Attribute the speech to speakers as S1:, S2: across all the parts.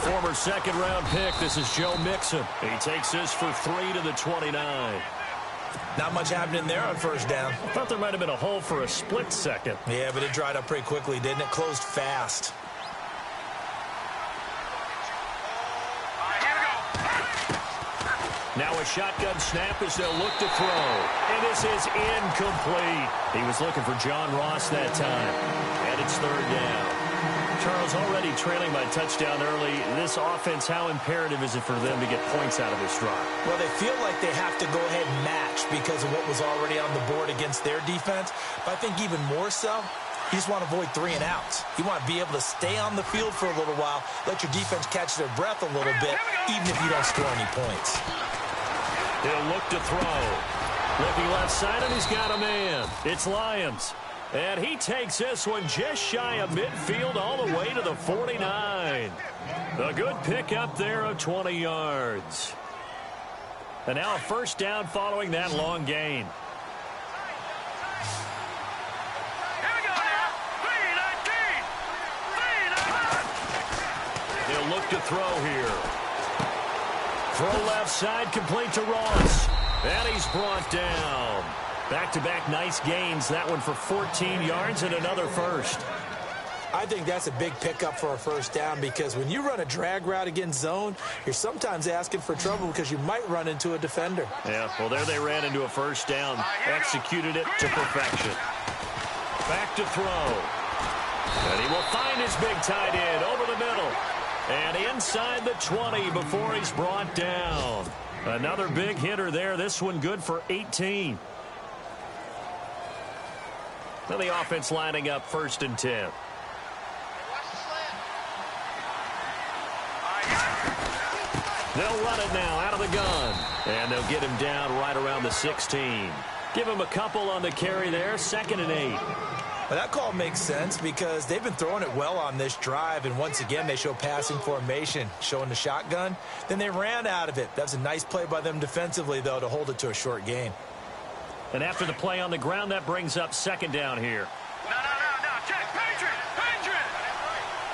S1: former second-round pick. This is Joe Mixon. He takes this for 3 to the 29.
S2: Not much happening there on first down.
S1: I thought there might have been a hole for a split second.
S2: Yeah, but it dried up pretty quickly, didn't it? Closed fast.
S1: Now a shotgun snap as they'll look to throw. And this is incomplete. He was looking for John Ross that time. And it's third down. Charles, already trailing by touchdown early. This offense, how imperative is it for them to get points out of this drive?
S2: Well, they feel like they have to go ahead and match because of what was already on the board against their defense. But I think even more so, you just want to avoid 3 and outs. You want to be able to stay on the field for a little while, let your defense catch their breath a little bit, even if you don't score any points.
S1: He'll look to throw. Looking left side, and he's got a man. It's Lyons. And he takes this one just shy of midfield all the way to the 49. A good pickup there of 20 yards. And now a first down following that long gain. He'll look to throw here. Throw left side, complete to Ross. And he's brought down. Back-to-back nice gains. That one for 14 yards and another first.
S2: I think that's a big pickup for a first down because when you run a drag route against zone, you're sometimes asking for trouble because you might run into a defender.
S1: Yeah, well, there they ran into a first down. Executed it to perfection. Back to throw. And he will find his big tight end over the middle. And inside the 20 before he's brought down. Another big hitter there. This one good for 18. Now the offense lining up 1st and 10. They'll run it now out of the gun. And they'll get him down right around the 16. Give him a couple on the carry there. 2nd and 8.
S2: Well, that call makes sense because they've been throwing it well on this drive, and once again they show passing formation, showing the shotgun. Then they ran out of it. That's a nice play by them defensively, though, to hold it to a short gain.
S1: And after the play on the ground, that brings up 2nd down here.
S3: No. Check. Patriot.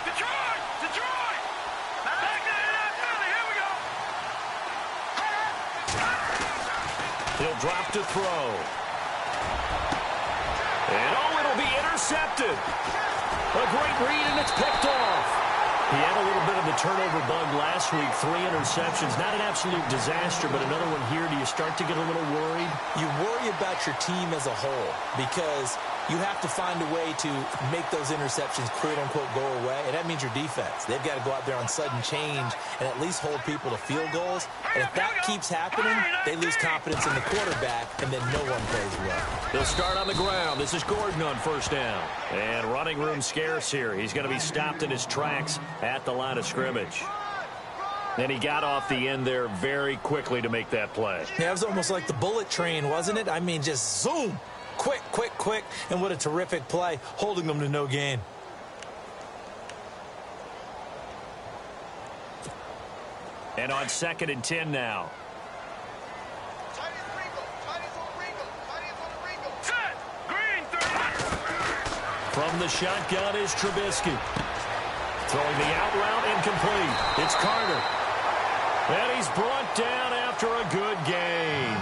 S3: Detroit. Back up, Philly. Here we go.
S1: He'll drop to throw. And, it'll be intercepted. A great read, and it's picked off. He had a little bit of the turnover bug last week. 3 interceptions. Not an absolute disaster, but another one here. Do you start to get a little worried?
S2: You worry about your team as a whole because you have to find a way to make those interceptions, quote-unquote, go away, and that means your defense. They've got to go out there on sudden change and at least hold people to field goals. And if that keeps happening, they lose confidence in the quarterback, and then no one plays well.
S1: They'll start on the ground. This is Gordon on first down. And running room scarce here. He's going to be stopped in his tracks at the line of scrimmage. And he got off the end there very quickly to make that play.
S2: Yeah, it was almost like the bullet train, wasn't it? I mean, just zoom. Quick, and what a terrific play, holding them to no gain.
S1: And on 2nd and 10 now. From the shotgun is Trubisky. Throwing the out route incomplete. It's Carter. And he's brought down after a good gain.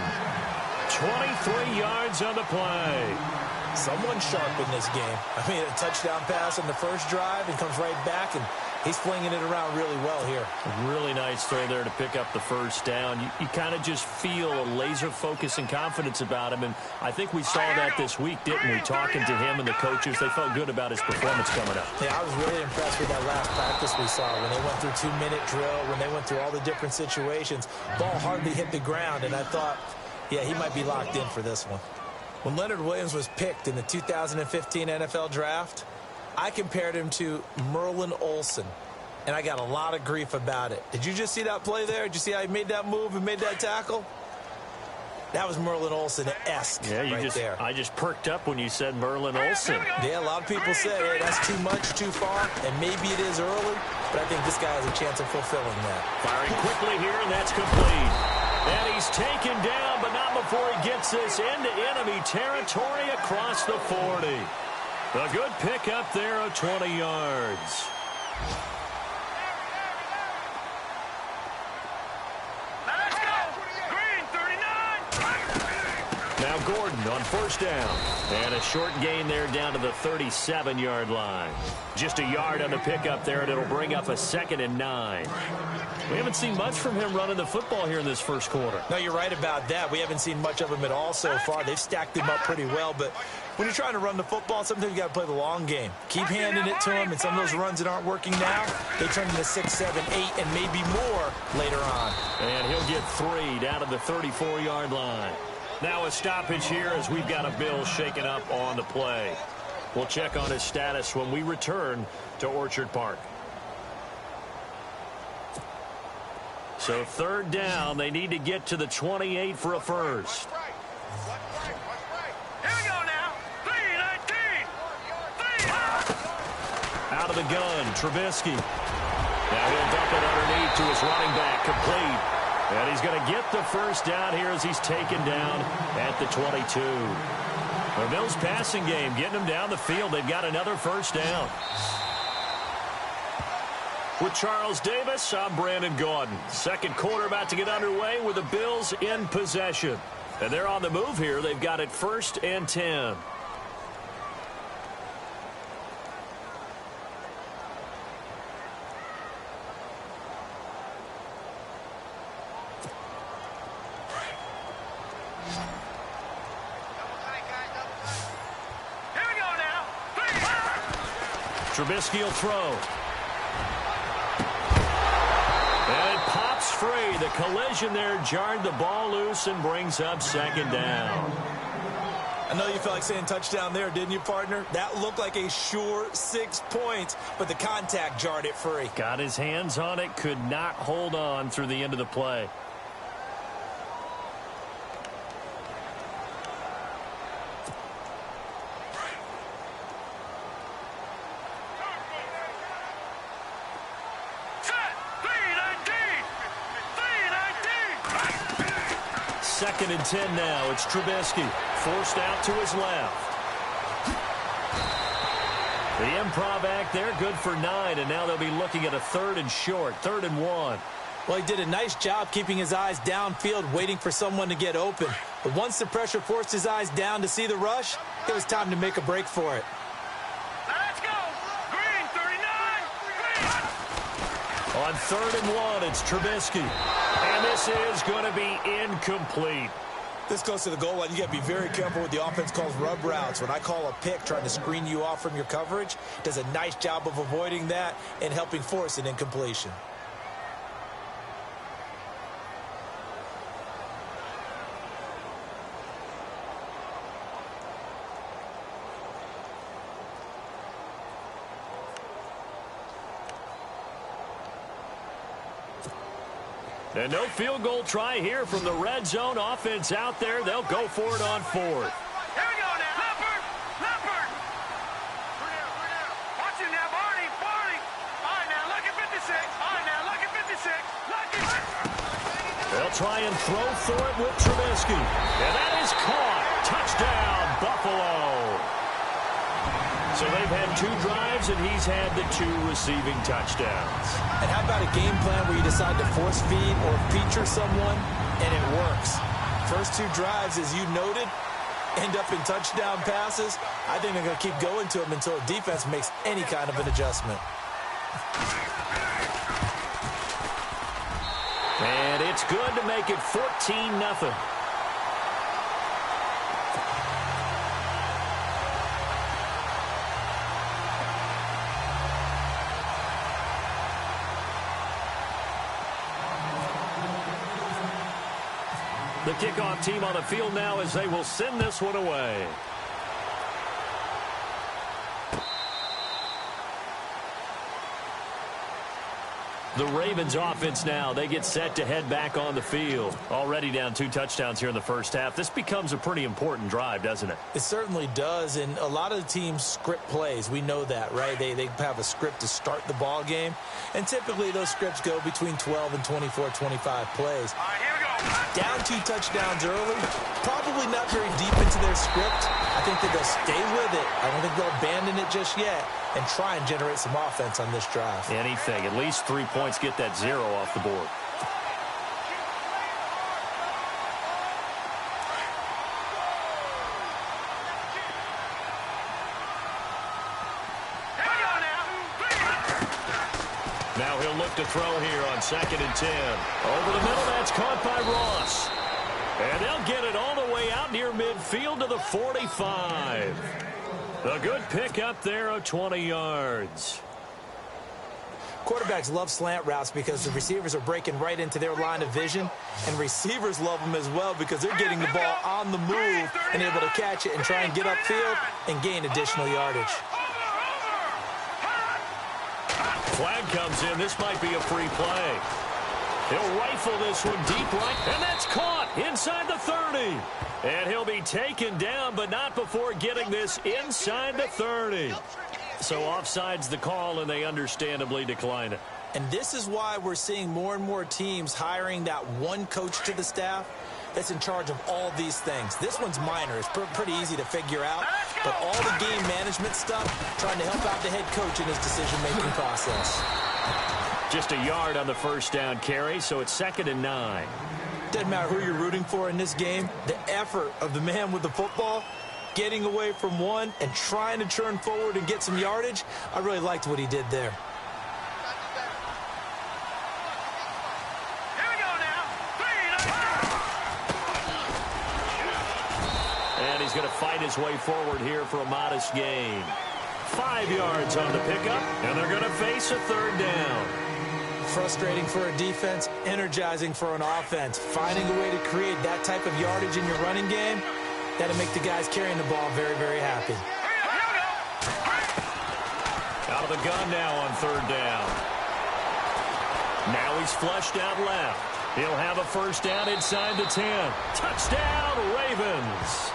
S1: 23 yards on the play.
S2: Someone sharp in this game. I mean, a touchdown pass on the first drive and comes right back, and he's flinging it around really well here.
S1: A really nice throw there to pick up the first down. You kind of just feel a laser focus and confidence about him, and I think we saw that this week, didn't we? Talking to him and the coaches, they felt good about his performance coming up.
S2: Yeah, I was really impressed with that last practice we saw when they went through 2-minute drill, when they went through all the different situations. Ball hardly hit the ground, and I thought, yeah, he might be locked in for this one. When Leonard Williams was picked in the 2015 NFL Draft, I compared him to Merlin Olsen, and I got a lot of grief about it. Did you just see that play there? Did you see how he made that move and made that tackle? That was Merlin Olsen-esque there.
S1: I just perked up when you said Merlin Olsen.
S2: Yeah, a lot of people said, hey, that's too much, too far, and maybe it is early, but I think this guy has a chance of fulfilling that.
S1: Firing quickly here, and that's complete. And he's taken down, but not before he gets this into enemy territory across the 40. A good pickup there of 20 yards. Gordon on first down. And a short gain there down to the 37-yard line. Just a yard on the pickup there, and it'll bring up a 2nd and 9. We haven't seen much from him running the football here in this first quarter.
S2: No, you're right about that. We haven't seen much of him at all so far. They've stacked him up pretty well, but when you're trying to run the football, sometimes you got to play the long game. Keep handing it to him, and some of those runs that aren't working now, they turn into 6, 7, 8, and maybe more later on.
S1: And he'll get 3 down to the 34-yard line. Now a stoppage here as we've got a Bill shaken up on the play. We'll check on his status when we return to Orchard Park. So 3rd down, they need to get to the 28 for a first.
S3: Here we go now. 3-19.
S1: Out of the gun, Trubisky. Now he'll dump it underneath to his running back, complete. And he's going to get the first down here as he's taken down at the 22. The Bills passing game, getting them down the field. They've got another first down. With Charles Davis, I'm Brandon Gaudin. Second quarter about to get underway with the Bills in possession. And they're on the move here. They've got it 1st and 10.
S3: Here we go now.
S1: Trubisky will throw. And it pops free. The collision there jarred the ball loose and brings up 2nd down.
S2: I know you felt like saying touchdown there, didn't you, partner? That looked like a sure 6 points, but the contact jarred it free.
S1: Got his hands on it, could not hold on through the end of the play. Second and 10 now. It's Trubisky. Forced out to his left. The improv act there, good for 9, and now they'll be looking at a 3rd and short, 3rd and 1.
S2: Well, he did a nice job keeping his eyes downfield, waiting for someone to get open. But once the pressure forced his eyes down to see the rush, it was time to make a break for it.
S3: Let's go. Green, 39. Green.
S1: On 3rd and 1, it's Trubisky. And this is going to be incomplete.
S2: This goes to the goal line. You got to be very careful with the offense calls rub routes. When I call a pick trying to screen you off from your coverage, does a nice job of avoiding that and helping force an incompletion.
S1: And no field goal try here from the red zone offense out there. They'll go for it on 4th.
S3: Here we go now. Leopard. Leopard. Watch it now, Barney. Barney. All right, now, look at 56. All right, now, look at 56. Look at 56.
S1: They'll try and throw for it with Trubisky. And that is caught. Touchdown, Buffalo. So they've had 2 drives, and he's had the 2 receiving touchdowns.
S2: And how about a game plan where you decide to force feed or feature someone, and it works? First 2 drives, as you noted, end up in touchdown passes. I think they're going to keep going to them until the defense makes any kind of an adjustment.
S1: And it's good to make it 14-0. The kickoff team on the field now as they will send this one away. The Ravens offense now, they get set to head back on the field. Already down 2 touchdowns here in the first half. This becomes a pretty important drive, doesn't it?
S2: It certainly does, and a lot of the teams script plays. We know that, right? They have a script to start the ball game, and typically those scripts go between 12 and 24, 25 plays.
S3: All right, here we go.
S2: Down 2 touchdowns early, probably not very deep into their script. I think that they'll stay with it. I don't think they'll abandon it just yet and try and generate some offense on this drive.
S1: Anything. At least 3 points, get that 0 off the board. Now he'll look to throw here on 2nd and 10. Over the middle, that's caught by Ross. And they'll get it all the way out near midfield to the 45. A good pick up there of 20 yards.
S2: Quarterbacks love slant routes because the receivers are breaking right into their line of vision, and receivers love them as well because they're getting the ball on the move and able to catch it and try and get upfield and gain additional yardage.
S1: Flag comes in. This might be a free play. He'll rifle this one deep right, and that's caught inside the 30. And he'll be taken down, but not before getting this inside the 30. So offside's the call, and they understandably decline it.
S2: And this is why we're seeing more and more teams hiring that one coach to the staff that's in charge of all these things. This one's minor. It's pretty easy to figure out. But all the game management stuff, trying to help out the head coach in his decision-making process.
S1: Just a yard on the first down carry, so it's 2nd and 9.
S2: Doesn't matter who you're rooting for in this game. The effort of the man with the football, getting away from one and trying to turn forward and get some yardage, I really liked what he did there.
S3: Here we go now. 3,
S1: And he's going to fight his way forward here for a modest gain. 5 yards on the pickup, and they're going to face a 3rd down.
S2: Frustrating for a defense, energizing for an offense. Finding a way to create that type of yardage in your running game, that'll make the guys carrying the ball very, very happy.
S1: Out of the gun now on 3rd down. Now he's flushed out left. He'll have a first down inside the 10. Touchdown, Ravens.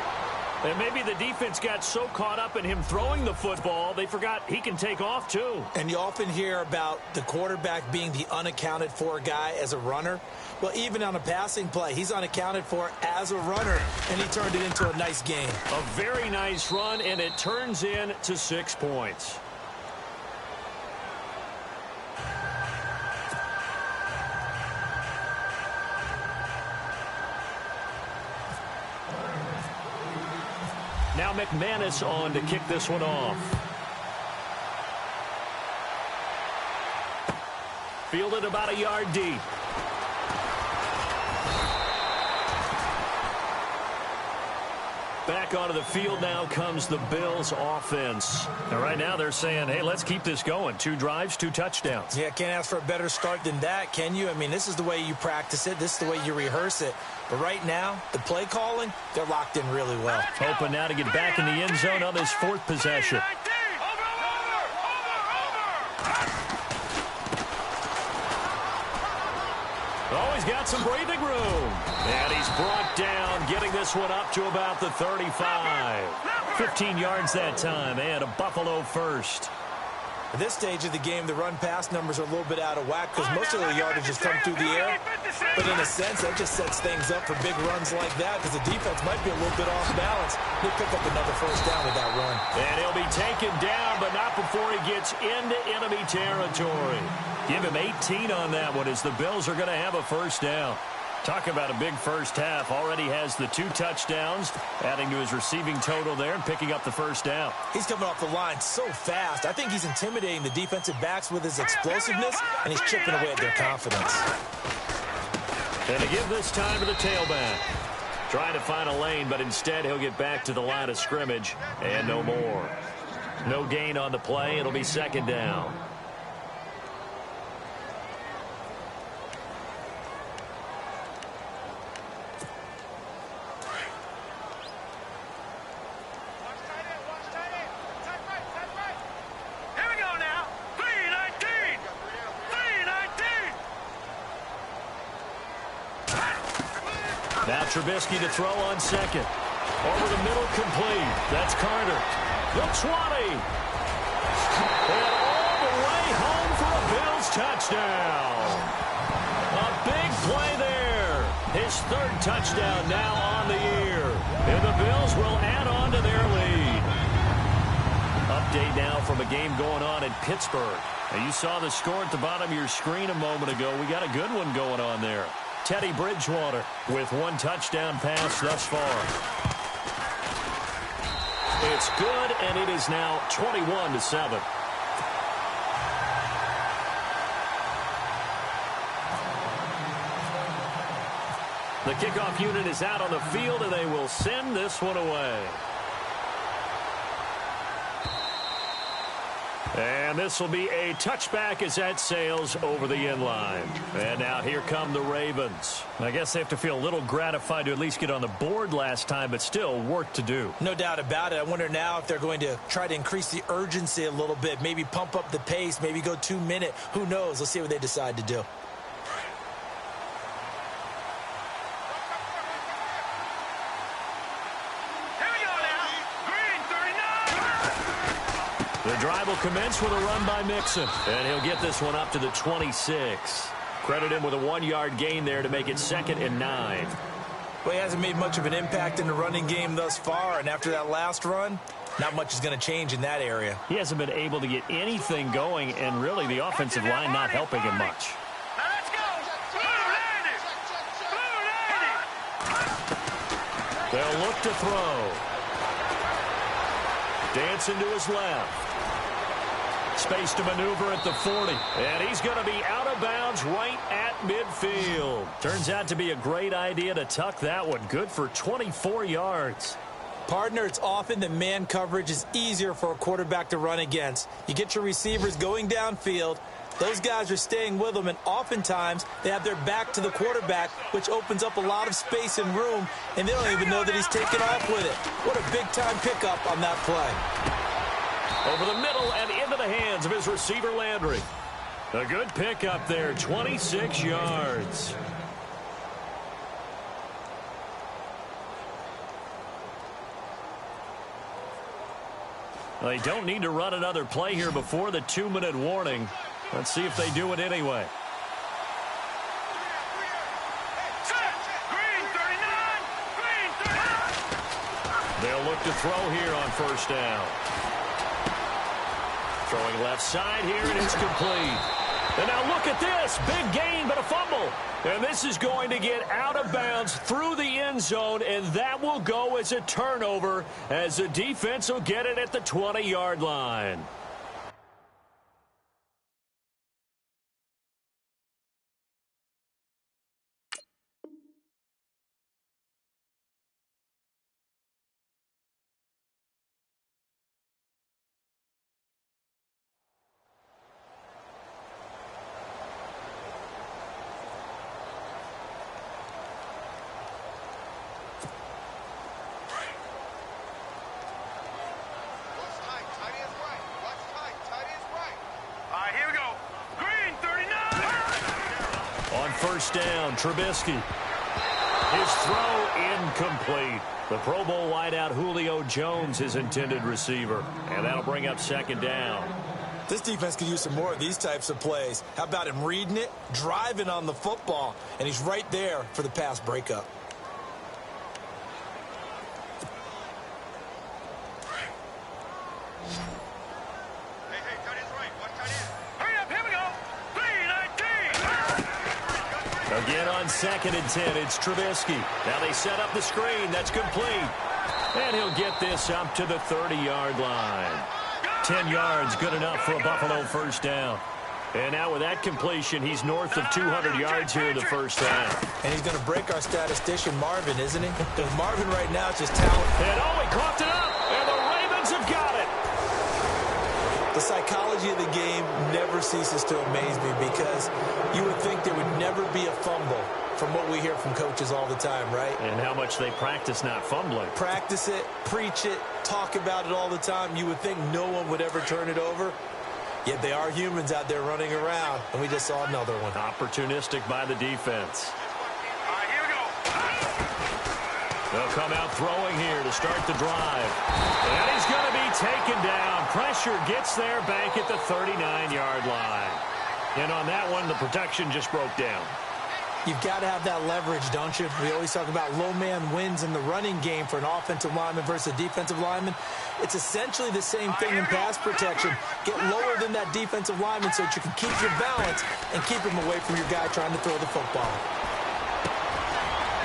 S1: And maybe the defense got so caught up in him throwing the football, they forgot he can take off too.
S2: And you often hear about the quarterback being the unaccounted for guy as a runner. Well, even on a passing play, he's unaccounted for as a runner, and he turned it into a nice game.
S1: A very nice run, and it turns in to 6 points. Now McManus on to kick this one off. Fielded about a yard deep. Back onto the field now comes the Bills offense. And right now they're saying, hey, let's keep this going. 2 drives, 2 touchdowns.
S2: Yeah, can't ask for a better start than that, can you? I mean, this is the way you practice it. This is the way you rehearse it. But right now, the play calling, they're locked in really well.
S1: Hoping now to get back in the end zone on this 4th possession. Oh, he's got some breathing room. And he's brought down, getting this one up to about the 35. 15 yards that time, and a Buffalo first.
S2: At this stage of the game, the run-pass numbers are a little bit out of whack because most of the yardage has come through the air. But in a sense, that just sets things up for big runs like that because the defense might be a little bit off balance. They pick up another first down with that run.
S1: And he'll be taken down, but not before he gets into enemy territory. Give him 18 on that one as the Bills are going to have a first down. Talk about a big first half. Already has the 2 touchdowns, adding to his receiving total there and picking up the first down.
S2: He's coming off the line so fast. I think he's intimidating the defensive backs with his explosiveness, and he's chipping away at their confidence.
S1: And to give this time to the tailback. Trying to find a lane, but instead he'll get back to the line of scrimmage and no more. No gain on the play. It'll be 2nd down. Now Trubisky to throw on 2nd. Over the middle, complete. That's Carter. Looks 20. And all the way home for a Bills touchdown. A big play there. His 3rd touchdown now on the year. And the Bills will add on to their lead. Update now from a game going on in Pittsburgh. Now you saw the score at the bottom of your screen a moment ago. We got a good one going on there. Teddy Bridgewater with 1 touchdown pass thus far. It's good, and it is now 21-7. The kickoff unit is out on the field, and they will send this one away. And this will be a touchback as that sails over the end line. And now here come the Ravens. I guess they have to feel a little gratified to at least get on the board last time, but still work to do.
S2: No doubt about it. I wonder now if they're going to try to increase the urgency a little bit, maybe pump up the pace, maybe go 2 minute. Who knows? Let's see what they decide to do.
S1: The drive will commence with a run by Mixon, and he'll get this one up to the 26. Credit him with a 1-yard gain there to make it 2nd and 9.
S2: Well, he hasn't made much of an impact in the running game thus far, and after that last run, not much is going to change in that area.
S1: He hasn't been able to get anything going, and really the offensive line not helping him much.
S3: Now let's go. Blue landed.
S1: They'll look to throw. Dancing to his left. Space to maneuver at the 40. And he's going to be out of bounds right at midfield. Turns out to be a great idea to tuck that one. Good for 24 yards.
S2: Partner, it's often that man coverage is easier for a quarterback to run against. You get your receivers going downfield. Those guys are staying with them, and oftentimes they have their back to the quarterback, which opens up a lot of space and room, and they don't even know that he's taken off with it. What a big-time pickup on that play.
S1: Over the middle and into the hands of his receiver, Landry. A good pickup there, 26 yards. They don't need to run another play here before the 2-minute warning. Let's see if they do it anyway. They'll look to throw here on first down. Throwing left side here, and it's complete. And now look at this. Big gain, but a fumble. And this is going to get out of bounds through the end zone, and that will go as a turnover as the defense will get it at the 20-yard line. First down, Trubisky. His throw incomplete. The Pro Bowl wideout Julio Jones, his intended receiver. And that'll bring up 2nd down.
S2: This defense could use some more of these types of plays. How about him reading it, driving on the football, and he's right there for the pass breakup.
S1: Again on 2nd and 10, it's Trubisky. Now they set up the screen. That's complete. And he'll get this up to the 30-yard line. 10 yards, good enough for a Buffalo first down. And now with that completion, he's north of 200 yards here in the first half.
S2: And he's going to break our statistician, Marvin, isn't he? Because Marvin right now is just talent.
S1: And he coughed it up, and the Ravens have got it.
S2: The psychology of the game never ceases to amaze me because you would think there would never be a fumble from what we hear from coaches all the time, right?
S1: And how much they practice not fumbling.
S2: Practice it, preach it, talk about it all the time. You would think no one would ever turn it over. Yet they are humans out there running around, and we just saw another one.
S1: Opportunistic by the defense.
S3: Here we go.
S1: They'll come out throwing here to start the drive. And he's going to be taken down. Pressure gets there back at the 39-yard line. And on that one, the protection just broke down.
S2: You've got to have that leverage, don't you? We always talk about low man wins in the running game for an offensive lineman versus a defensive lineman. It's essentially the same thing in pass protection. Get lower than that defensive lineman so that you can keep your balance and keep him away from your guy trying to throw the football.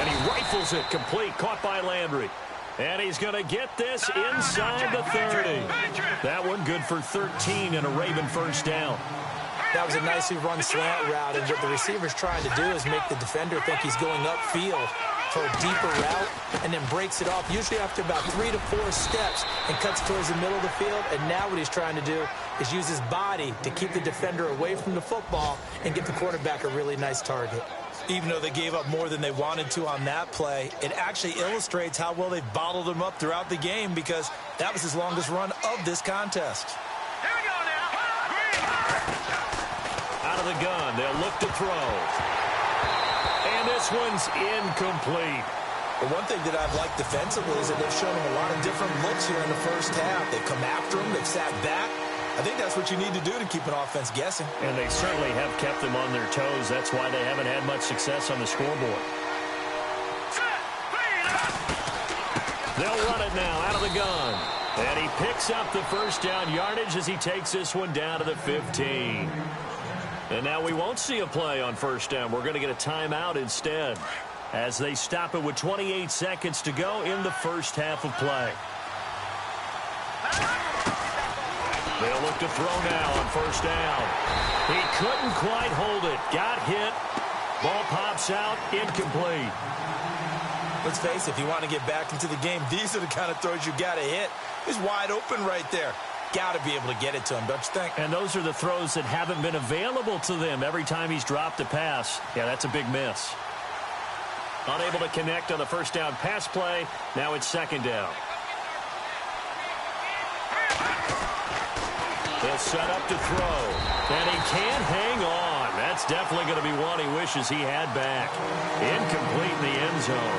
S1: And he rifles it complete, caught by Landry. And he's going to get this inside the 30. That one good for 13 and a Raven first down.
S2: That was a nicely run slant route, and what the receiver's trying to do is make the defender think he's going upfield for a deeper route, and then breaks it off, usually after about 3 to 4 steps, and cuts towards the middle of the field. And now what he's trying to do is use his body to keep the defender away from the football and get the quarterback a really nice target. Even though they gave up more than they wanted to on that play, it actually illustrates how well they've bottled him up throughout the game, because that was his longest run of this contest.
S3: Here we go now.
S1: Out of the gun, they'll look to throw. And this one's incomplete.
S2: The one thing that I've liked defensively is that they've shown him a lot of different looks here in the first half. They've come after him, they've sat back. I think that's what you need to do to keep an offense guessing.
S1: And they certainly have kept them on their toes. That's why they haven't had much success on the scoreboard. They'll run it now out of the gun. And he picks up the first down yardage as he takes this one down to the 15. And now we won't see a play on first down. We're going to get a timeout instead, as they stop it with 28 seconds to go in the first half of play. They'll look to throw now on first down. He couldn't quite hold it. Got hit. Ball pops out. Incomplete.
S2: Let's face it, if you want to get back into the game, these are the kind of throws you got to hit. He's wide open right there. Got to be able to get it to him, don't you think?
S1: And those are the throws that haven't been available to them every time he's dropped a pass. Yeah, that's a big miss. Unable to connect on the first down pass play. Now it's second down. They'll set up to throw. And he can't hang on. That's definitely going to be one he wishes he had back. Incomplete in the end zone.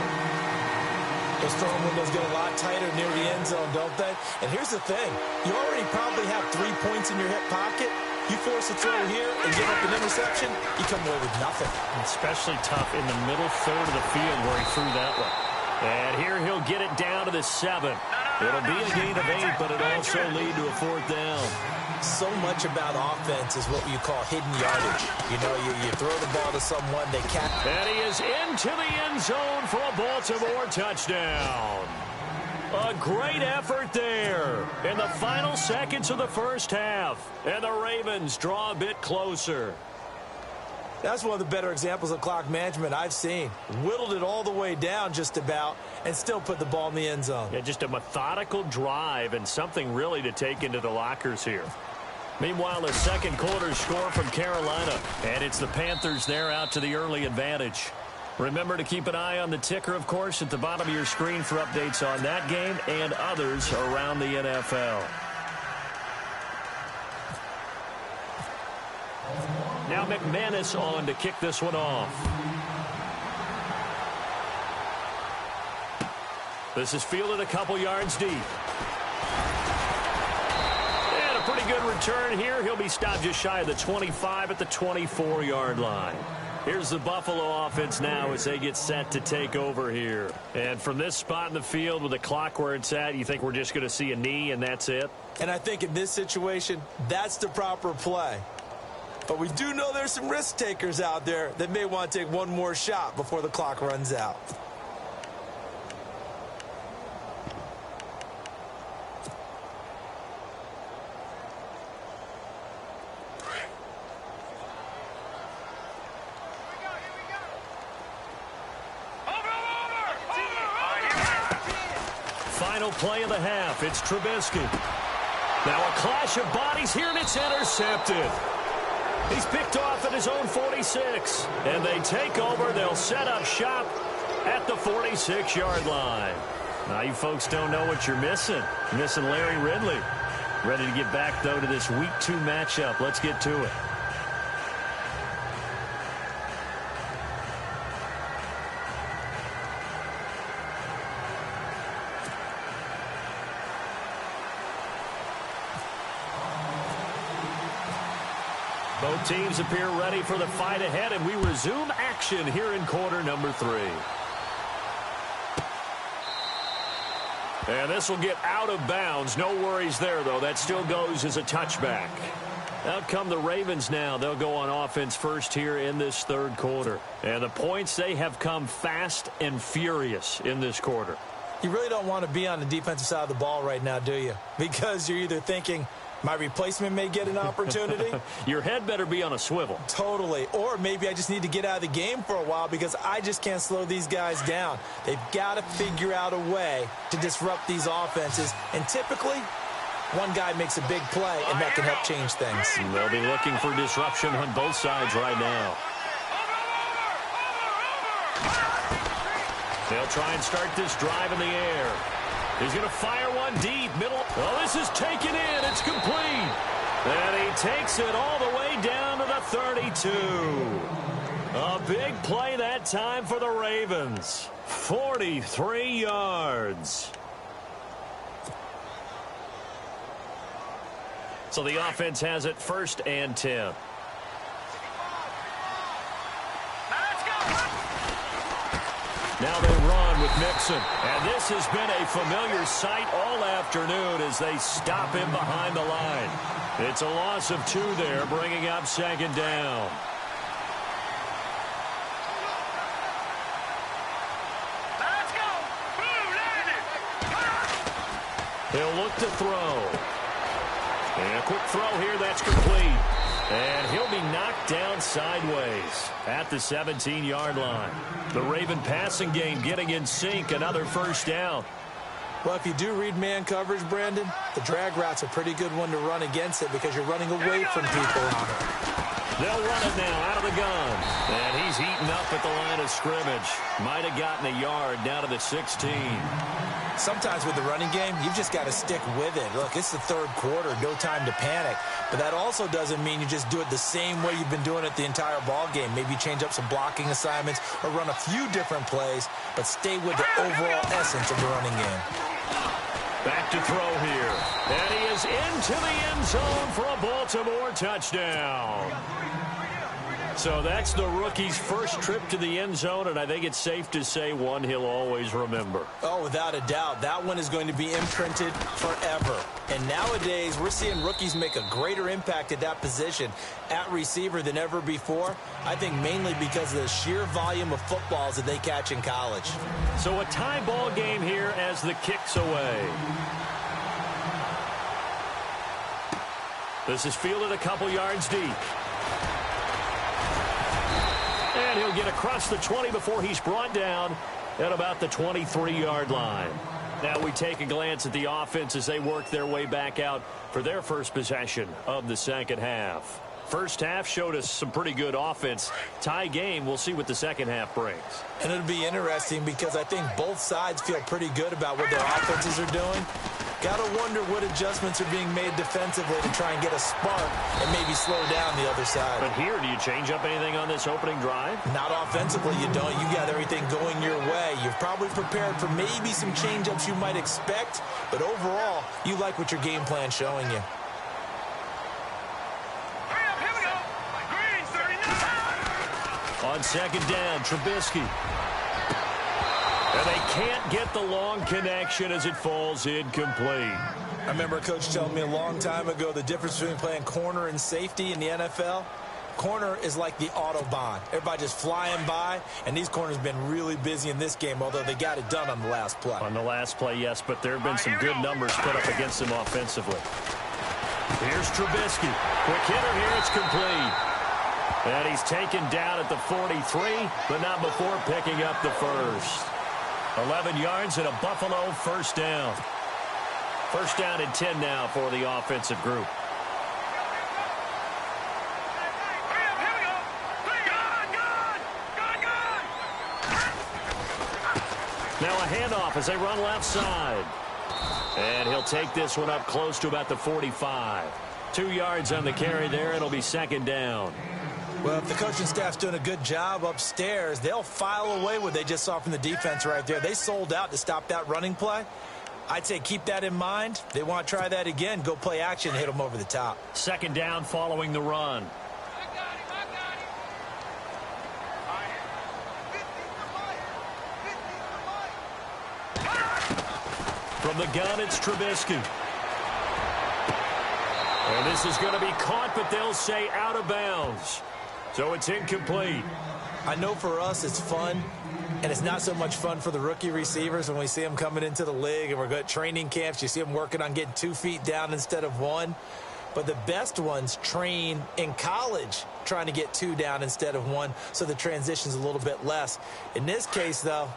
S2: Those throwing windows get a lot tighter near the end zone, don't they? And here's the thing. You already probably have 3 points in your hip pocket. You force a throw here and give up an interception, you come away with nothing.
S1: Especially tough in the middle third of the field where he threw that one. And here he'll get it down to the 7. It'll be a gain of 8, but it'll also lead to a 4th down.
S2: So much about offense is what you call hidden yardage. You know, you throw the ball to someone, they catch.
S1: And he is into the end zone for a Baltimore touchdown. A great effort there in the final seconds of the first half. And the Ravens draw a bit closer.
S2: That's one of the better examples of clock management I've seen. Whittled it all the way down just about and still put the ball in the end zone.
S1: Yeah, just a methodical drive and something really to take into the lockers here. Meanwhile, the second quarter score from Carolina. And it's the Panthers there out to the early advantage. Remember to keep an eye on the ticker, of course, at the bottom of your screen for updates on that game and others around the NFL. Now McManus on to kick this one off. This is fielded a couple yards deep. And a pretty good return here. He'll be stopped just shy of the 25 at the 24-yard line. Here's the Buffalo offense now as they get set to take over here. And from this spot in the field with the clock where it's at, you think we're just going to see a knee and that's it?
S2: And I think in this situation, that's the proper play. But we do know there's some risk takers out there that may want to take one more shot before the clock runs out.
S1: Final play of the half. It's Trubisky. Now a clash of bodies here, and it's intercepted. He's picked off at his own 46. And they take over. They'll set up shop at the 46-yard line. Now, you folks don't know what you're missing. You're missing Larry Ridley. Ready to get back, though, to this Week 2 matchup. Let's get to it. Both teams appear ready for the fight ahead, and we resume action here in quarter number 3. And this will get out of bounds. No worries there, though. That still goes as a touchback. Out come the Ravens now. They'll go on offense first here in this third quarter. And the points, they have come fast and furious in this quarter.
S2: You really don't want to be on the defensive side of the ball right now, do you? Because you're either thinking, My replacement may get an opportunity.
S1: Your head better be on a swivel.
S2: Totally. Or maybe I just need to get out of the game for a while because I just can't slow these guys down. They've got to figure out a way to disrupt these offenses. And typically, one guy makes a big play, and that can help change things.
S1: They'll be looking for disruption on both sides right now. They'll try and start this drive in the air. He's going to fire one deep, middle. Well, this is taken in. It's complete. And he takes it all the way down to the 32. A big play that time for the Ravens. 43 yards. So the offense has it 1st and 10. Now they run with Mixon. And this has been a familiar sight all afternoon as they stop him behind the line. It's a loss of 2 there, bringing up 2nd down.
S3: Let's go. Boom, landed.
S1: He'll look to throw. And a quick throw here, that's complete. And he'll be knocked down sideways at the 17-yard line. The Raven passing game getting in sync, another 1st down.
S2: Well, if you do read man coverage, Brandon, the drag route's a pretty good one to run against it because you're running away from people on it.
S1: They'll run it now out of the gun. And he's eaten up at the line of scrimmage. Might have gotten a yard down to the 16.
S2: Sometimes with the running game, you've just got to stick with it. Look, it's the 3rd quarter, no time to panic. But that also doesn't mean you just do it the same way you've been doing it the entire ball game. Maybe change up some blocking assignments or run a few different plays, but stay with the overall essence of the running game.
S1: Back to throw here. And he is into the end zone for a Baltimore touchdown. So that's the rookie's first trip to the end zone, and I think it's safe to say one he'll always remember.
S2: Oh, without a doubt. That one is going to be imprinted forever. And nowadays, we're seeing rookies make a greater impact at that position at receiver than ever before. I think mainly because of the sheer volume of footballs that they catch in college.
S1: So a tie ball game here as the kick's away. This is fielded a couple yards deep. And he'll get across the 20 before he's brought down at about the 23-yard line. Now we take a glance at the offense as they work their way back out for their first possession of the 2nd half. First half showed us some pretty good offense. Tie game, we'll see what the 2nd half brings.
S2: And it'll be interesting because I think both sides feel pretty good about what their offenses are doing. Got to wonder what adjustments are being made defensively to try and get a spark and maybe slow down the other side.
S1: But here, do you change up anything on this opening drive?
S2: Not offensively, you don't. You got everything going your way. You've probably prepared for maybe some change-ups you might expect, but overall, you like what your game plan's showing you.
S3: Here we go. Green, 39.
S1: On 2nd down, Trubisky. And they can't get the long connection as it falls incomplete.
S2: I remember a coach telling me a long time ago the difference between playing corner and safety in the NFL. Corner is like the Autobahn. Everybody just flying by, and these corners have been really busy in this game, although they got it done on the last play.
S1: On the last play, yes, but there have been some good numbers put up against them offensively. Here's Trubisky. Quick hitter here, it's complete. And he's taken down at the 43, but not before picking up the first. 11 yards and a Buffalo 1st down. 1st down and 10 now for the offensive group.
S3: Here we go. Good.
S1: Now a handoff as they run left side. And he'll take this one up close to about the 45. 2 yards on the carry there. It'll be 2nd down.
S2: Well, if the coaching staff's doing a good job upstairs, they'll file away what they just saw from the defense right there. They sold out to stop that running play. I'd say keep that in mind. They want to try that again. Go play action, hit them over the top.
S1: 2nd down following the run. From the gun, it's Trubisky. And this is going to be caught, but they'll say out of bounds. So it's incomplete.
S2: I know for us it's fun And it's not so much fun for the rookie receivers when we see them coming into the league and we're good training camps. You see them working on getting 2 feet down instead of 1. But the best ones train in college trying to get 2 down instead of 1, so the transition's a little bit less. In this case, though,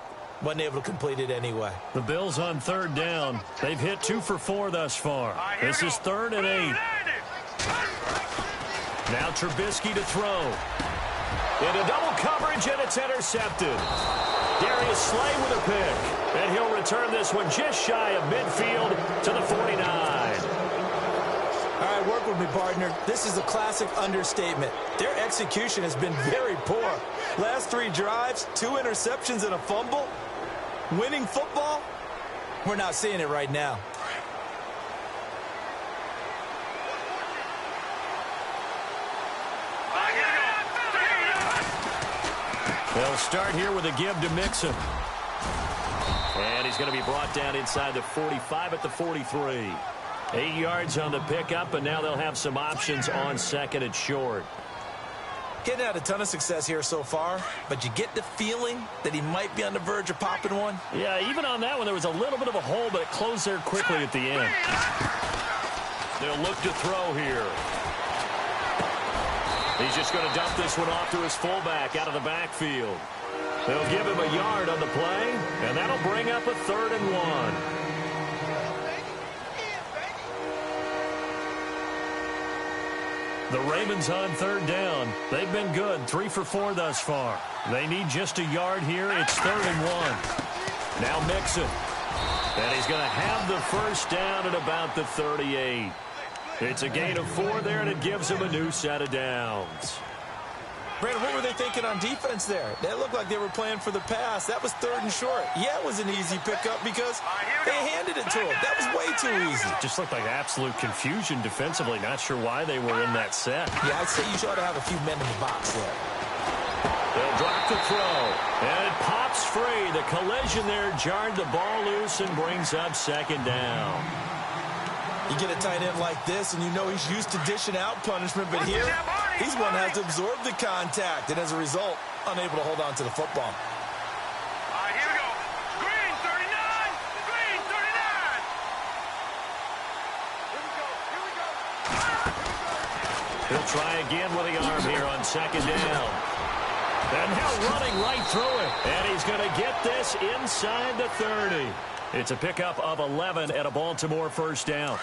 S2: wasn't able to complete it anyway.
S1: The Bills on 3rd down. They've hit 2 for 4 thus far. This is 3rd and 8. Now Trubisky to throw. Into double coverage, and it's intercepted. Darius Slay with a pick. And he'll return this one just shy of midfield to the 49.
S2: All right, work with me, partner. This is a classic understatement. Their execution has been very poor. Last 3 drives, 2 interceptions and a fumble. Winning football? We're not seeing it right now.
S1: They'll start here with a give to Mixon. And he's going to be brought down inside the 45 at the 43. 8 yards on the pickup, and now they'll have some options on 2nd and short.
S2: Getting had a ton of success here so far, but you get the feeling that he might be on the verge of popping one.
S1: Yeah, even on that one, there was a little bit of a hole, but it closed there quickly at the end. They'll look to throw here. He's just going to dump this one off to his fullback out of the backfield. They'll give him a yard on the play, and that'll bring up a 3rd and 1. The Ravens on 3rd down. They've been good, 3 for 4 thus far. They need just a yard here. It's 3rd and 1. Now Mixon. And he's going to have the first down at about the 38. It's a gain of 4 there, and it gives him a new set of downs.
S2: Brandon, what were they thinking on defense there? That looked like they were playing for the pass. That was 3rd and short. Yeah, it was an easy pickup because they handed it to him. That was way too easy.
S1: Just looked like absolute confusion defensively. Not sure why they were in that set.
S2: Yeah, I'd say you ought to have a few men in the box there.
S1: They'll drop the throw, and it pops free. The collision there jarred the ball loose and brings up 2nd down.
S2: You get a tight end like this, and you know he's used to dishing out punishment, but here, he's going to have to absorb the contact, and as a result, unable to hold on to the football.
S3: All right, here we go. Green 39. Green 39. Here we go. Here we go.
S1: He'll try again with the arm here on 2nd down. And now running right through it. And he's going to get this inside the 30. It's a pickup of 11 and a Baltimore first down.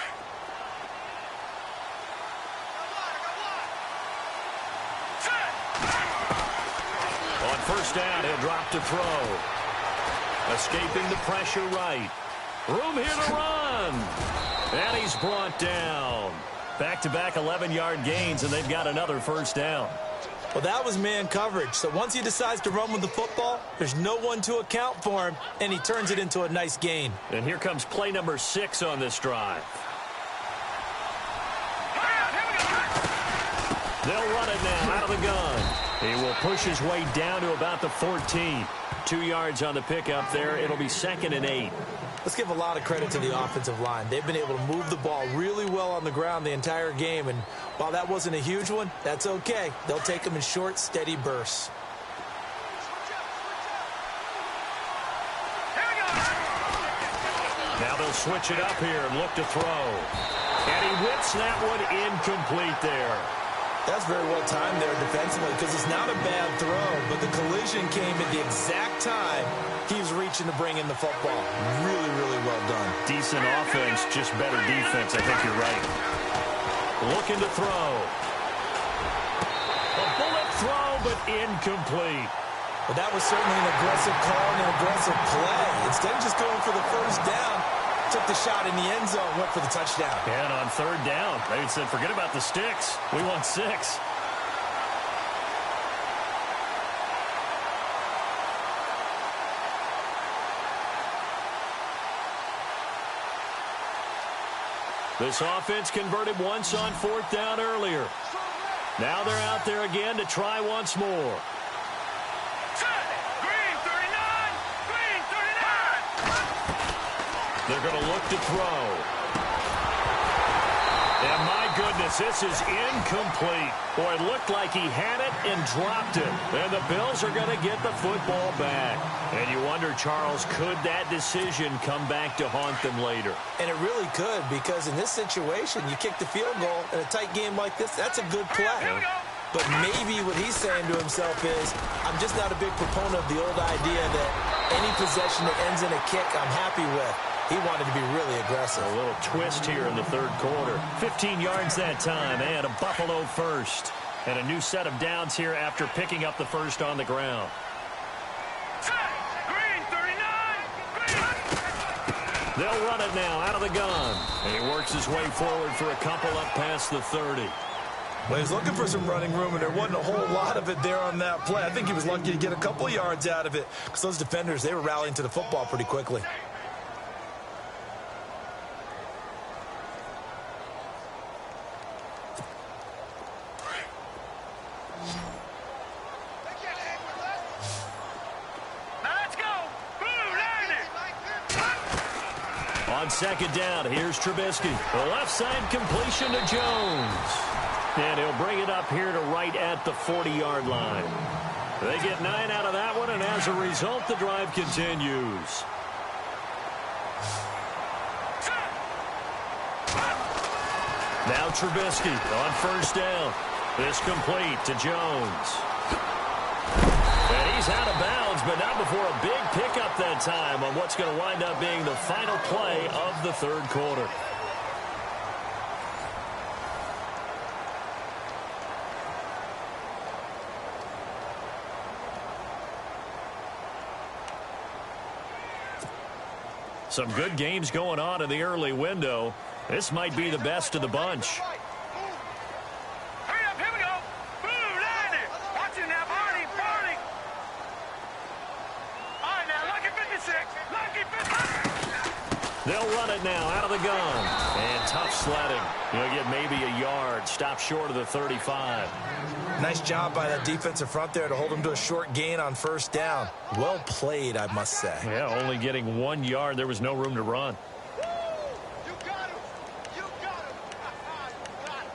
S1: On first down, he'll drop to throw. Escaping the pressure right. Room here to run. And he's brought down. Back-to-back 11-yard gains, and they've got another first down.
S2: Well, that was man coverage. So once he decides to run with the football, there's no one to account for him, and he turns it into a nice gain.
S1: And here comes play number 6 on this drive. They'll run it now out of the gun. He will push his way down to about the 14. 2 yards on the pickup there. It'll be 2nd and 8.
S2: Let's give a lot of credit to the offensive line. They've been able to move the ball really well on the ground the entire game, and while that wasn't a huge one, that's okay. They'll take them in short, steady bursts.
S1: Now they'll switch it up here and look to throw. And he whips that one incomplete there.
S2: That's very well timed there defensively because it's not a bad throw, but the collision came at the exact time he was reaching to bring in the football. Really, really well done.
S1: Decent offense, just better defense. I think you're right. Looking to throw. A bullet throw, but incomplete.
S2: Well, that was certainly an aggressive call and an aggressive play. Instead of just going for the first down, took the shot in the end zone, went for the touchdown.
S1: And on 3rd down, they said, forget about the sticks. We want 6. This offense converted once on 4th down earlier. Now they're out there again to try once more.
S3: Green 39. Green 39.
S1: They're going to look to throw. And my goodness, This is incomplete. Boy, it looked like he had it and dropped it. And the Bills are going to get the football back. And you wonder, Charles, could that decision come back to haunt them later?
S2: And it really could, because in this situation, you kick the field goal in a tight game like this, that's a good play. But maybe what he's saying to himself is, I'm just not a big proponent of the old idea that any possession that ends in a kick I'm happy with. He wanted to be really aggressive.
S1: A little twist here in the third quarter. 15 yards that time, and a Buffalo first. And a new set of downs here after picking up the first on the ground.
S3: Green, 39. Green.
S1: They'll run it now out of the gun. And he works his way forward for a couple up past the 30.
S2: Well, he was looking for some running room, and there wasn't a whole lot of it there on that play. I think he was lucky to get a couple of yards out of it, because those defenders, they were rallying to the football pretty quickly.
S1: On second down, here's Trubisky. The left side completion to Jones. And he'll bring it up here to right at the 40-yard line. They get 9 out of that one, and as a result, the drive continues. Now Trubisky on first down. This complete to Jones. And he's out of bounds, but not before a big pickup that time on what's going to wind up being the final play of the third quarter. Some good games going on in the early window. This might be the best of the bunch.
S3: Hurry up, here we go. Boom, line it. Watch it now, Barney, Barney. All right, now, lucky 56. Lucky 56.
S1: They'll run it now out of the gun. And tough sledding. You'll get maybe a yard. Stop short of the 35.
S2: Nice job by that defensive front there to hold him to a short gain on first down. Well played, I must say.
S1: Yeah, only getting 1 yard. There was no room to run.
S3: You got him. You got him. You got him.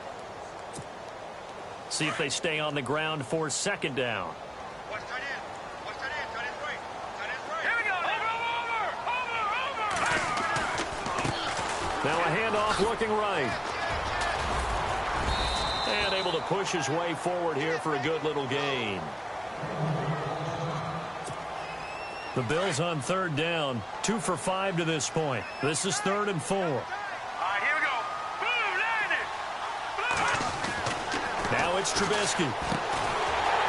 S1: See if they stay on the ground for second down.
S3: What's tight end? What's tight end? Tight end's right. Tight end's right. Here we go. Over.
S1: Now a handoff looking right. And able to push his way forward here for a good little gain. The Bills on third down. 2 for 5 to this point. This is 3rd and 4.
S3: All right, here we go. Boom, landed.
S1: Now it's Trubisky.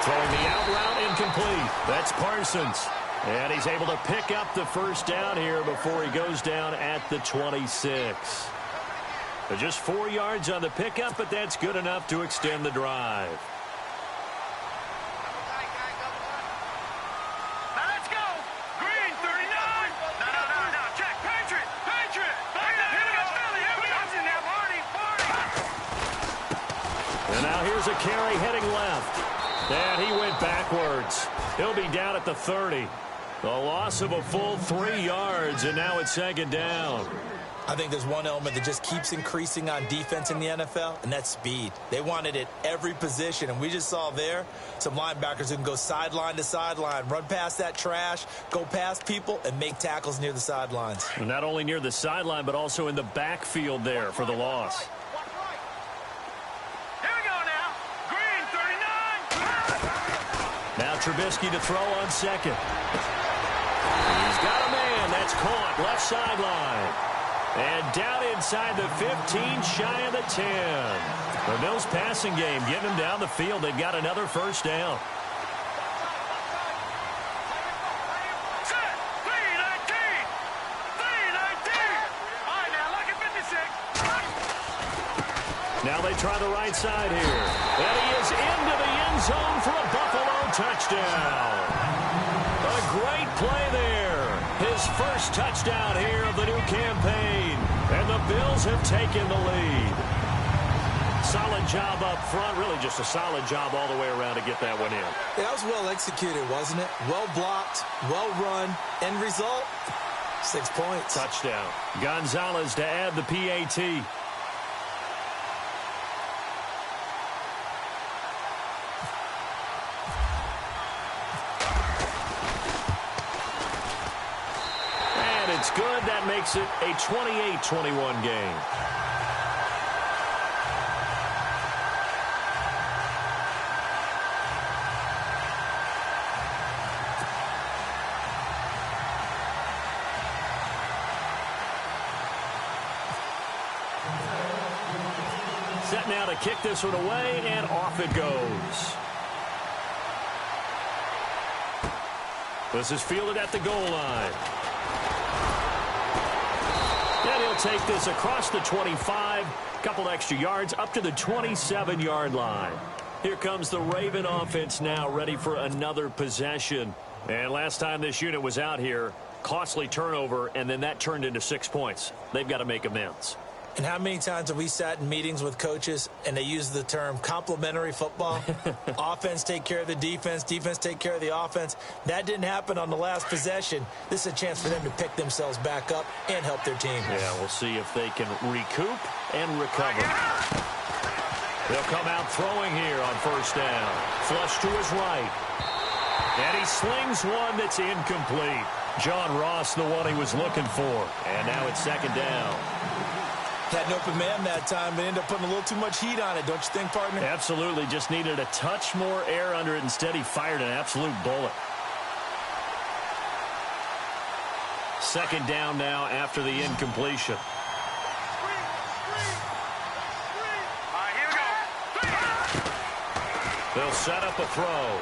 S1: Throwing the out route incomplete. That's Parsons. And he's able to pick up the first down here before he goes down at the 26. Just 4 yards on the pickup, but that's good enough to extend the drive.
S3: Now let's go. Green, 39. No. Check. Patriot. Here we go. Here we go. Watch it now, Barney.
S1: And now here's a carry heading left. And he went backwards. He'll be down at the 30. The loss of a full 3 yards, and now it's second down.
S2: I think there's one element that just keeps increasing on defense in the NFL, and that's speed. They want it at every position, and we just saw there some linebackers who can go sideline to sideline, run past that trash, go past people, and make tackles near the sidelines.
S1: And not only near the sideline, but also in the backfield there for the loss.
S3: Here we go now. Green, 39.
S1: Now Trubisky to throw on second. He's got a man. That's caught left sideline. And down inside the 15, shy of the 10. The Bills passing game getting them down the field. They've got another first down.
S3: Set. 319. 319. All right, now, lucky 56.
S1: Now they try the right side here. And he is into the end zone for a Buffalo touchdown. A great play there. His first touchdown here of the new campaign. And the Bills have taken the lead. Solid job up front. Really just a solid job all the way around to get that one in.
S2: Yeah, that was well executed, wasn't it? Well blocked, well run. End result, 6 points.
S1: Touchdown. Gonzalez to add the PAT. good. That makes it a 28-21 game. Set now to kick this one away, and off it goes. This is fielded at the goal line. And he'll take this across the 25, couple extra yards, up to the 27-yard line. Here comes the Raven offense now, ready for another possession. And last time this unit was out here, costly turnover, and then that turned into 6 points. They've got to make amends.
S2: And how many times have we sat in meetings with coaches and they use the term complementary football? Offense take care of the defense, defense take care of the offense. That didn't happen on the last possession. This is a chance for them to pick themselves back up and help their team.
S1: Yeah, we'll see if they can recoup and recover. They'll come out throwing here on first down. Flush to his right. And he slings one that's incomplete. John Ross, the one he was looking for. And now it's second down.
S2: Had an open man that time, but ended up putting a little too much heat on it, don't you think, partner?
S1: Absolutely. Just needed a touch more air under it. Instead, he fired an absolute bullet. Second down now after the incompletion.
S3: Here we go.
S1: They'll set up a throw.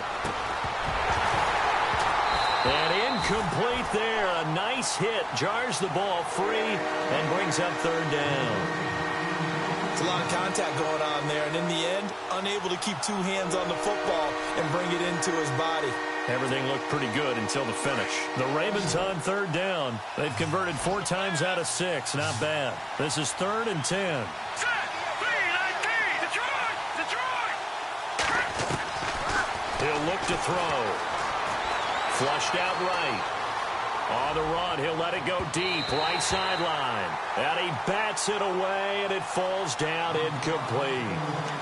S1: And incomplete there. A nice hit. Jars the ball free and brings up third down.
S2: It's a lot of contact going on there, and in the end, unable to keep two hands on the football and bring it into his body.
S1: Everything looked pretty good until the finish. The Ravens on third down. They've converted 4 times out of 6. Not bad. This is 3rd and 10.
S3: Set. B-19. Detroit.
S1: He'll look to throw. Flushed out right. On the run, he'll let it go deep, right sideline. And he bats it away, and it falls down incomplete.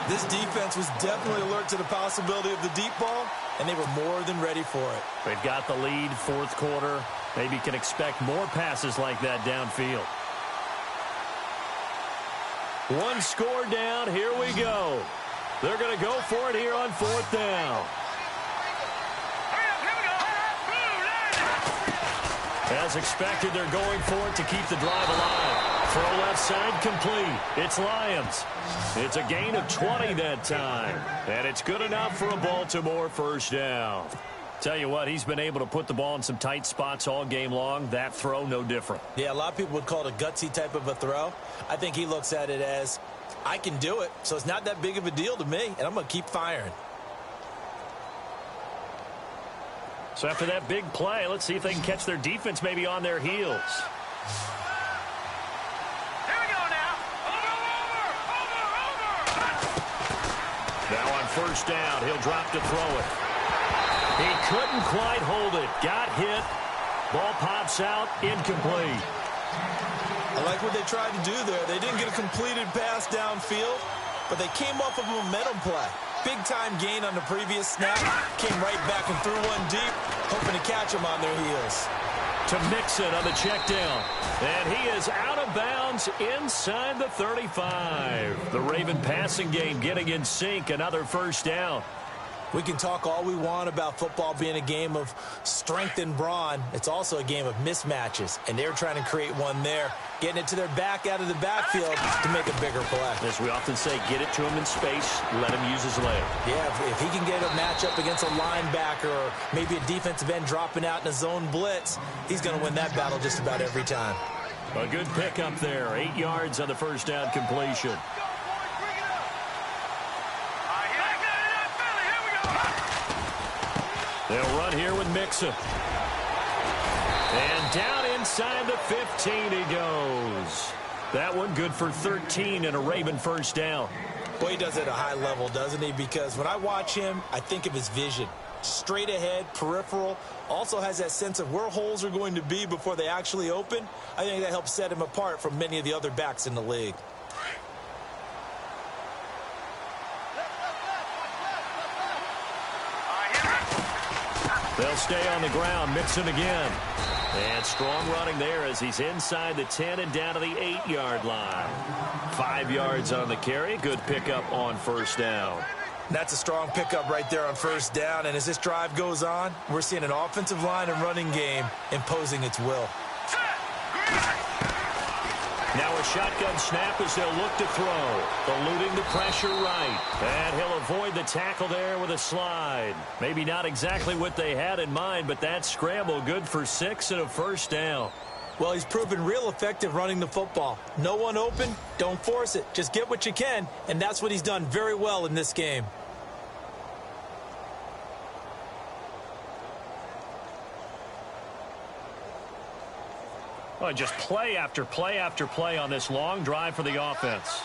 S2: This defense was definitely alert to the possibility of the deep ball, and they were more than ready for it.
S1: They've got the lead, 4th quarter. Maybe can expect more passes like that downfield. One score down, here we go. They're going to go for it here on 4th down. As expected, they're going for it to keep the drive alive. Throw left side complete. It's Lions. It's a gain of 20 that time. And it's good enough for a Baltimore first down. Tell you what, he's been able to put the ball in some tight spots all game long. That throw, no different.
S2: Yeah, a lot of people would call it a gutsy type of a throw. I think he looks at it as, I can do it, so it's not that big of a deal to me, and I'm going to keep firing.
S1: So after that big play, let's see if they can catch their defense maybe on their heels.
S3: Here we go now. Over.
S1: Now on first down, he'll drop to throw it. He couldn't quite hold it. Got hit. Ball pops out. Incomplete.
S2: I like what they tried to do there. They didn't get a completed pass downfield, but they came off of a momentum play. Big-time gain on the previous snap. Came right back and threw one deep, hoping to catch them on their heels.
S1: To Mixon on the check down. And he is out of bounds inside the 35. The Raven passing game getting in sync. Another first down.
S2: We can talk all we want about football being a game of strength and brawn. It's also a game of mismatches, and they're trying to create one there, getting it to their back out of the backfield to make a bigger play.
S1: As we often say, get it to him in space, let him use his leg.
S2: Yeah, if he can get a matchup against a linebacker or maybe a defensive end dropping out in a zone blitz, he's going to win that battle just about every time.
S1: A good pickup there, 8 yards on the first down completion. They'll run here with Mixon. And down inside the 15 he goes. That one good for 13 and a Raven first down.
S2: Boy, he does it at a high level, doesn't he? Because when I watch him, I think of his vision. Straight ahead, peripheral. Also has that sense of where holes are going to be before they actually open. I think that helps set him apart from many of the other backs in the league.
S1: They'll stay on the ground, mix him again. And strong running there as he's inside the 10 and down to the 8-yard line. 5 yards on the carry. Good pickup on first down.
S2: That's a strong pickup right there on first down. And as this drive goes on, we're seeing an offensive line and running game imposing its will.
S1: Now a shotgun snap as they'll look to throw. Eluding the pressure right. And he'll avoid the tackle there with a slide. Maybe not exactly what they had in mind, but that scramble good for 6 and a first down.
S2: Well, he's proven real effective running the football. No one open, don't force it. Just get what you can, and that's what he's done very well in this game.
S1: Well, just play after play after play on this long drive for the offense.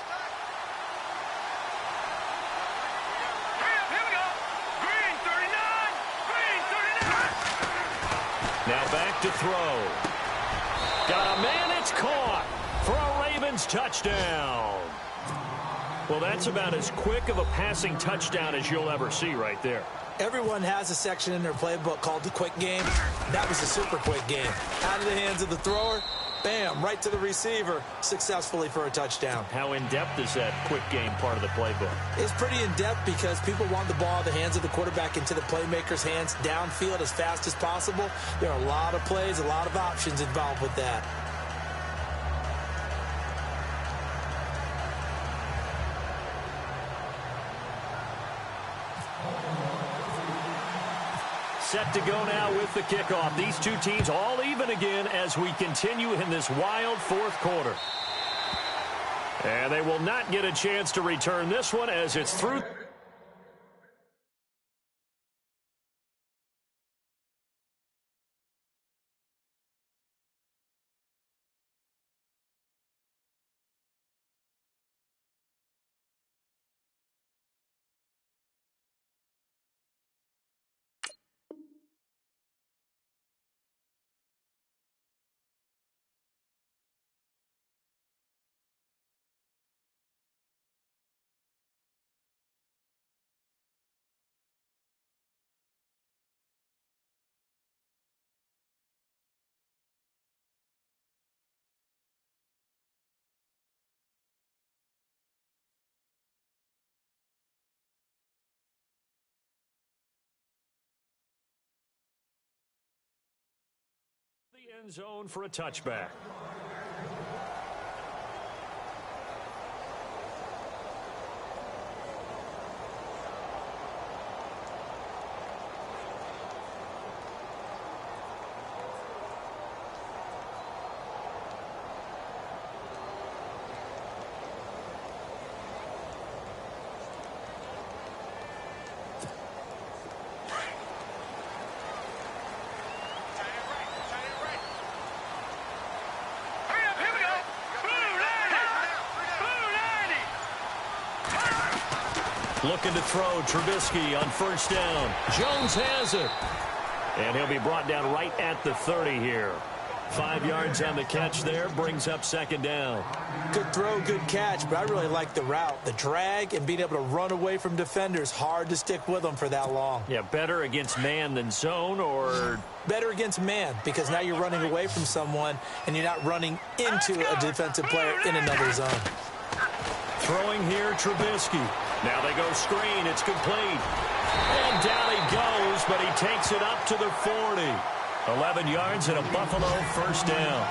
S3: Here we go. Green 39. Green 39.
S1: Now back to throw. Got a man, it's caught for a Ravens touchdown. Well, that's about as quick of a passing touchdown as you'll ever see right there.
S2: Everyone has a section in their playbook called the quick game. That was a super quick game. Out of the hands of the thrower, bam, right to the receiver, successfully for a touchdown.
S1: How in-depth is that quick game part of the playbook?
S2: It's pretty in-depth because people want the ball in the hands of the quarterback into the playmaker's hands downfield as fast as possible. There are a lot of plays, a lot of options involved with that.
S1: Set to go now with the kickoff. These two teams all even again as we continue in this wild fourth quarter. And they will not get a chance to return this one as it's through. The end zone for a touchback. Looking to throw, Trubisky on first down. Jones has it. And he'll be brought down right at the 30 here. 5 yards on the catch there, brings up second down.
S2: Good throw, good catch, but I really like the route. The drag and being able to run away from defenders, hard to stick with them for that long.
S1: Yeah, better against man than zone, or?
S2: Better against man, because now you're running away from someone and you're not running into a defensive player in another zone.
S1: Throwing here, Trubisky. Now they go screen. It's complete. And down he goes, but he takes it up to the 40. 11 yards and a Buffalo first down.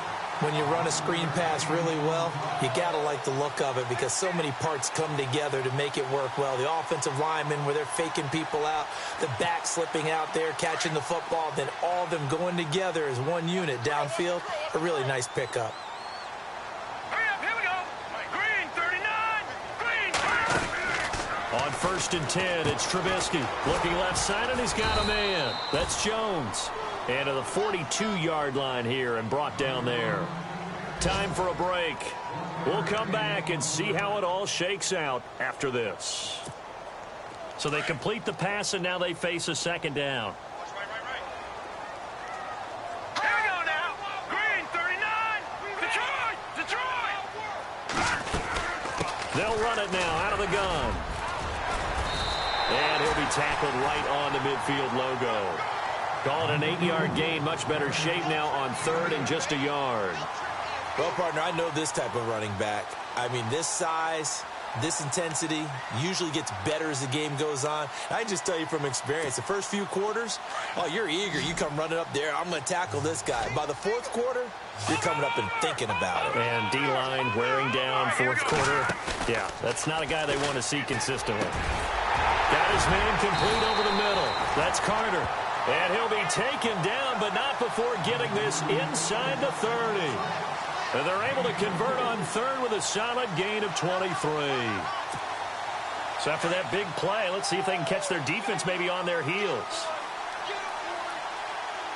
S2: When you run a screen pass really well, you got to like the look of it because so many parts come together to make it work well. The offensive linemen where they're faking people out, the back slipping out there, catching the football, then all of them going together as one unit downfield. A really nice pickup.
S1: On first and 10, it's Trubisky. Looking left side, and he's got a man. That's Jones. And to the 42-yard line here and brought down there. Time for a break. We'll come back and see how it all shakes out after this. So they complete the pass, and now they face a second down.
S3: Here we go now. Green 39. Detroit.
S1: They'll run it now out of the gun. And he'll be tackled right on the midfield logo. Call it an 8-yard gain. Much better shape now on third and just a yard.
S2: Well, partner, I know this type of running back. I mean, this size, this intensity usually gets better as the game goes on. I can just tell you from experience, the first few quarters, oh, you're eager. You come running up there, I'm going to tackle this guy. By the fourth quarter, you're coming up and thinking about it.
S1: And D-line wearing down fourth quarter. Yeah, that's not a guy they want to see consistently. Got his man complete over the middle. That's Carter. And he'll be taken down, but not before getting this inside the 30. And they're able to convert on third with a solid gain of 23. So after that big play, let's see if they can catch their defense maybe on their heels.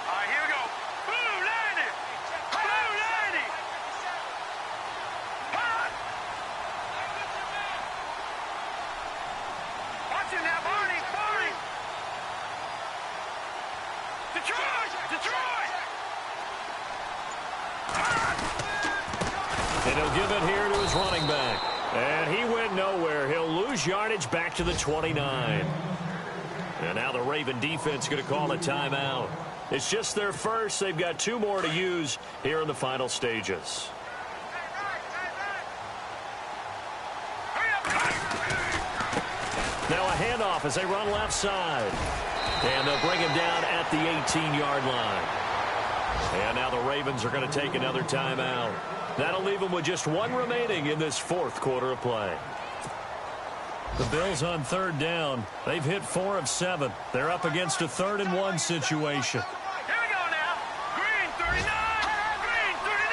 S3: All right, here we go. Blue 90. Blue 90. Hot. Watch it now, Barney. Barney. Detroit. Detroit.
S1: And he'll give it here to his running back. And he went nowhere. He'll lose yardage back to the 29. And now the Raven defense going to call a timeout. It's just their first. They've got 2 more to use here in the final stages. Now a handoff as they run left side. And they'll bring him down at the 18-yard line. And now the Ravens are going to take another timeout. That'll leave them with just 1 remaining in this fourth quarter of play. The Bills on third down. They've hit 4 of 7. They're up against a 3rd and 1 situation.
S3: Here we go now. Green 39. Green 39.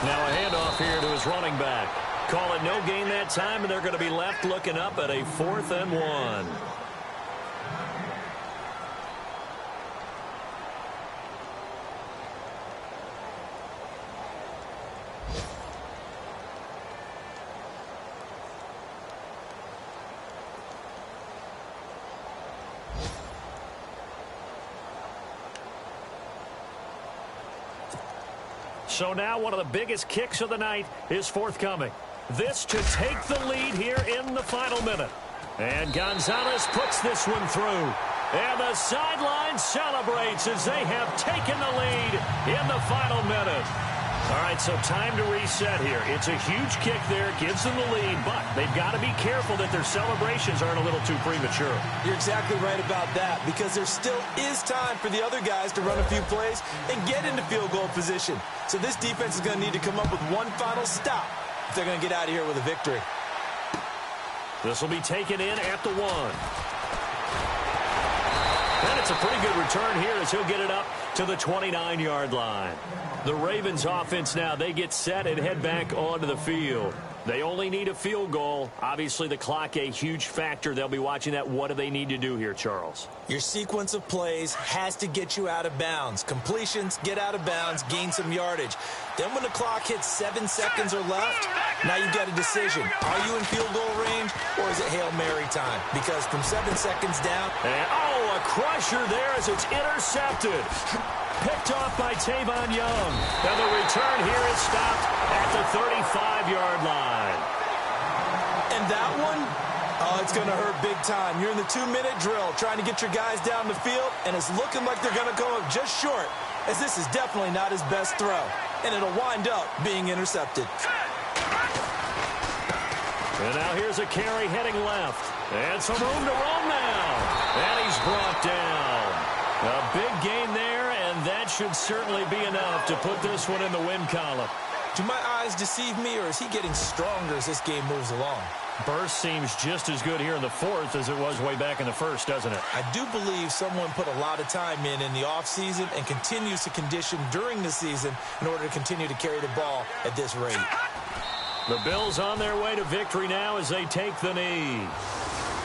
S1: Now a handoff here to his running back. Call it no gain that time, and they're going to be left looking up at a 4th and 1. So now one of the biggest kicks of the night is forthcoming. This to take the lead here in the final minute. And Gonzalez puts this one through. And the sideline celebrates as they have taken the lead in the final minute. All right, so time to reset here. It's a huge kick there, gives them the lead, but they've got to be careful that their celebrations aren't a little too premature.
S2: You're exactly right about that, because there still is time for the other guys to run a few plays and get into field goal position. So this defense is going to need to come up with one final stop if they're going to get out of here with a victory.
S1: This will be taken in at the 1. And it's a pretty good return here as he'll get it up to the 29-yard line. The Ravens offense now, they get set and head back onto the field. They only need a field goal. Obviously, the clock a huge factor. They'll be watching that. What do they need to do here, Charles?
S2: Your sequence of plays has to get you out of bounds. Completions, get out of bounds, gain some yardage. Then when the clock hits 7 seconds or left, now you've got a decision. Are you in field goal range, or is it Hail Mary time? Because from 7 seconds down...
S1: And, a crusher there as it's intercepted. Picked off by Tavon Young. And the return here is stopped at the 35-yard line.
S2: And that one, it's going to hurt big time. You're in the 2-minute drill trying to get your guys down the field, and it's looking like they're going to come up just short, as this is definitely not his best throw. And it'll wind up being intercepted.
S1: And now here's a carry heading left. And some room to roam now. And he's brought down. A big gain there, and that should certainly be enough to put this one in the win column.
S2: Do my eyes deceive me, or is he getting stronger as this game moves along?
S1: Burst seems just as good here in the fourth as it was way back in the first, doesn't it?
S2: I do believe someone put a lot of time in the offseason and continues to condition during the season in order to continue to carry the ball at this rate.
S1: The Bills on their way to victory now as they take the knee.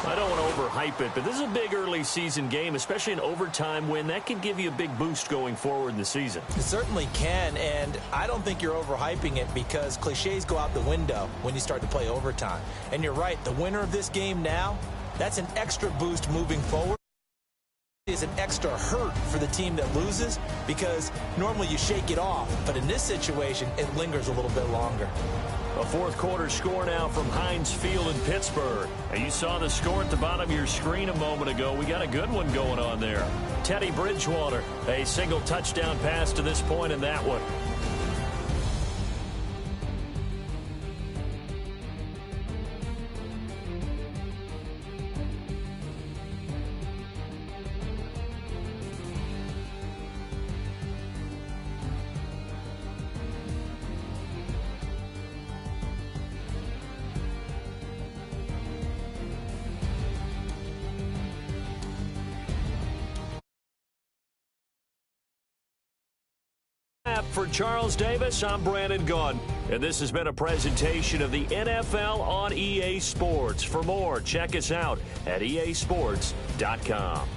S1: I don't want to overhype it, but this is a big early season game, especially an overtime win. That could give you a big boost going forward in the season.
S2: It certainly can, and I don't think you're overhyping it because cliches go out the window when you start to play overtime. And you're right, the winner of this game now, that's an extra boost moving forward. is an extra hurt for the team that loses because normally you shake it off, but in this situation, it lingers a little bit longer.
S1: A fourth quarter score now from Heinz Field in Pittsburgh. And you saw the score at the bottom of your screen a moment ago. We got a good one going on there. Teddy Bridgewater, a single touchdown pass to this point in that one. For Charles Davis, I'm Brandon Gunn, and this has been a presentation of the NFL on EA Sports. For more, check us out at easports.com.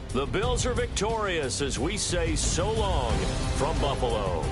S1: The Bills are victorious as we say so long from Buffalo.